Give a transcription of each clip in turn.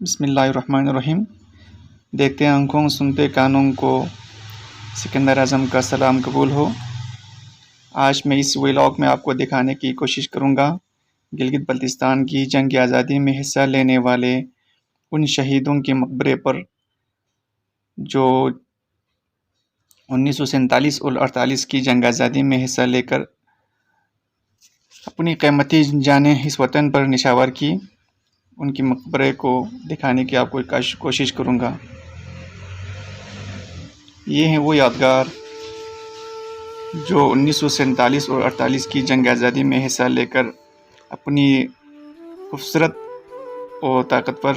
बिस्मिल्लाहिर्रहमानिर्रहीम। देखते आंखों सुनते कानों को सिकंदर आज़म का सलाम कबूल हो। आज मैं इस व्लॉग में आपको दिखाने की कोशिश करूंगा गिलगित बल्तिस्तान की जंग आज़ादी में हिस्सा लेने वाले उन शहीदों के मकबरे पर जो 1947 और 48 की जंग आज़ादी में हिस्सा लेकर अपनी कीमती जानें इस वतन पर निछावर की, उनकी मकबरे को दिखाने की आपको कोशिश करूंगा। ये हैं वो यादगार जो 1947 और 48 की जंग आज़ादी में हिस्सा लेकर अपनी खूबसूरत और ताकतवर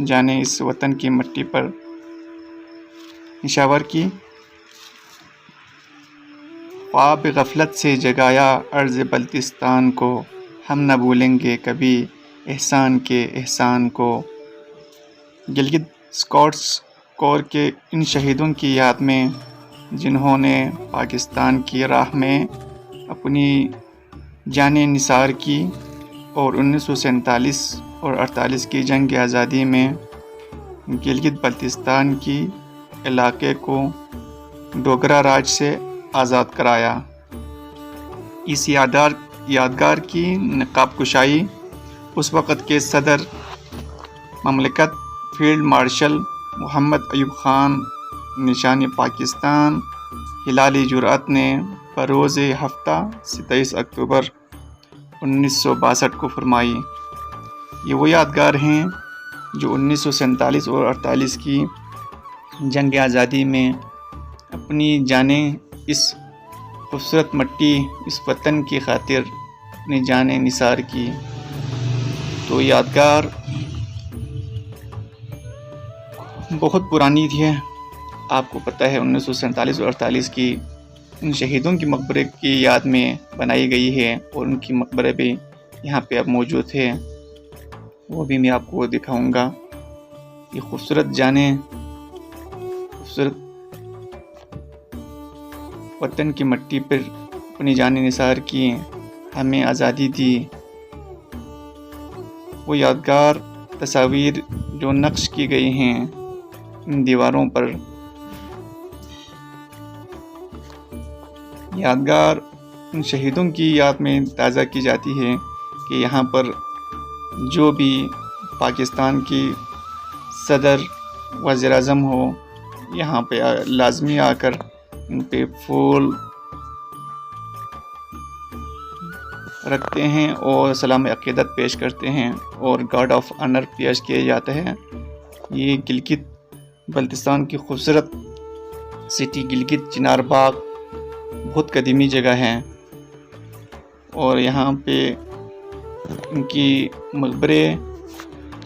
जानें इस वतन की मिट्टी पर निछावर की। ख्वाब गफलत से जगाया अर्ज़ बल्तिस्तान को, हम न भूलेंगे कभी एहसान के एहसान को। गिलगित स्काउट्स कोर के इन शहीदों की याद में जिन्होंने पाकिस्तान की राह में अपनी जानें निसार की और 1947 और 48 की जंग आज़ादी में गिलगित बल्तिस्तान की इलाके को डोगरा राज से आज़ाद कराया। इस यादगार की नक़ाब कुशाई उस वक़्त के सदर ममलकत फील्ड मार्शल मोहम्मद अयूब ख़ान निशान पाकिस्तान हिलाली जुरात ने बरोज़ हफ्ता 27 अक्टूबर 1962 को फरमाई। ये वो यादगार हैं जो 1947 और 48 की जंग आज़ादी में अपनी जानें इस खूबसूरत मिट्टी इस वतन की खातिर अपनी जानें निसार की। तो यादगार बहुत पुरानी थी, आपको पता है 1947 और 48 की उन शहीदों की मकबरे की याद में बनाई गई है और उनकी मकबरे भी यहाँ पे अब मौजूद है, वो भी मैं आपको दिखाऊंगा। ये खूबसूरत जानें खूबसूरत वतन की मिट्टी पर अपनी जानें निसार की, हमें आज़ादी दी। वो यादगार तस्वीर जो नक्श की गई हैं इन दीवारों पर, यादगार उन शहीदों की याद में ताज़ा की जाती है कि यहाँ पर जो भी पाकिस्तान की सदर वज़ीर आज़म हो, यहाँ पे लाजमी आकर इन पे फूल रखते हैं और सलाम अक़ीदत पेश करते हैं और गार्ड ऑफ ऑनर पेश किए जाते हैं। ये गिलगित बल्तिस्तान की खूबसूरत सिटी गिलगित चिनार बाग बहुत कदीमी जगह है और यहाँ पे इनकी मकबरे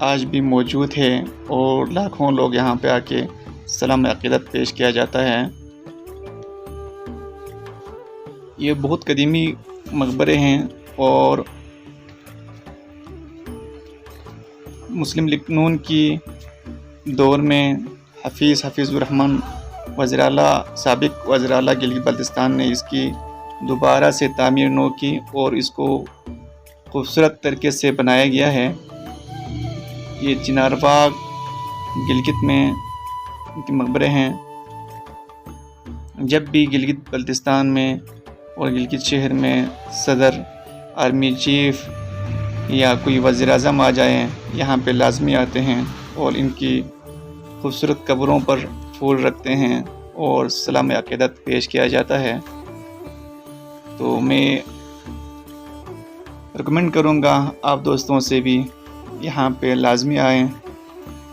आज भी मौजूद है और लाखों लोग यहाँ पे आके सलाम अक़ीदत पेश किया जाता है। ये बहुत कदीमी मकबरे हैं और मुस्लिम लीग नून की दौर में हफ़ीज़ुर रहमान वज़ीर आला साबिक़ वज़ीर आला गिलगित बल्तिस्तान ने इसकी दोबारा से तामीर नौ की और इसको खूबसूरत तरीके से बनाया गया है। ये चिनार बाग गिलगित में इनके मकबरे हैं। जब भी गिलगित बल्तिस्तान में और गिलगित शहर में सदर, आर्मी चीफ या कोई वज़ीर आज़म आ जाएँ, यहाँ पे लाजमी आते हैं और इनकी खूबसूरत कब्रों पर फूल रखते हैं और सलाम अक़ीदत पेश किया जाता है। तो मैं रिकमेंड करूँगा आप दोस्तों से भी यहाँ पे लाजमी आएँ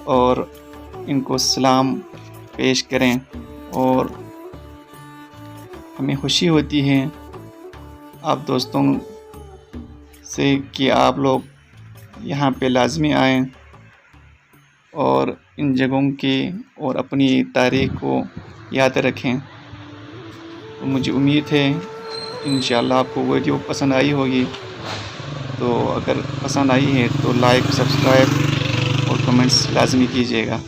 और इनको सलाम पेश करें और हमें खुशी होती है आप दोस्तों से कि आप लोग यहाँ पे लाजमी आएँ और इन जगहों की और अपनी तारीख़ को याद रखें। तो मुझे उम्मीद है इंशाअल्लाह आपको वीडियो पसंद आई होगी। तो अगर पसंद आई है तो लाइक, सब्सक्राइब और कमेंट्स लाजमी कीजिएगा।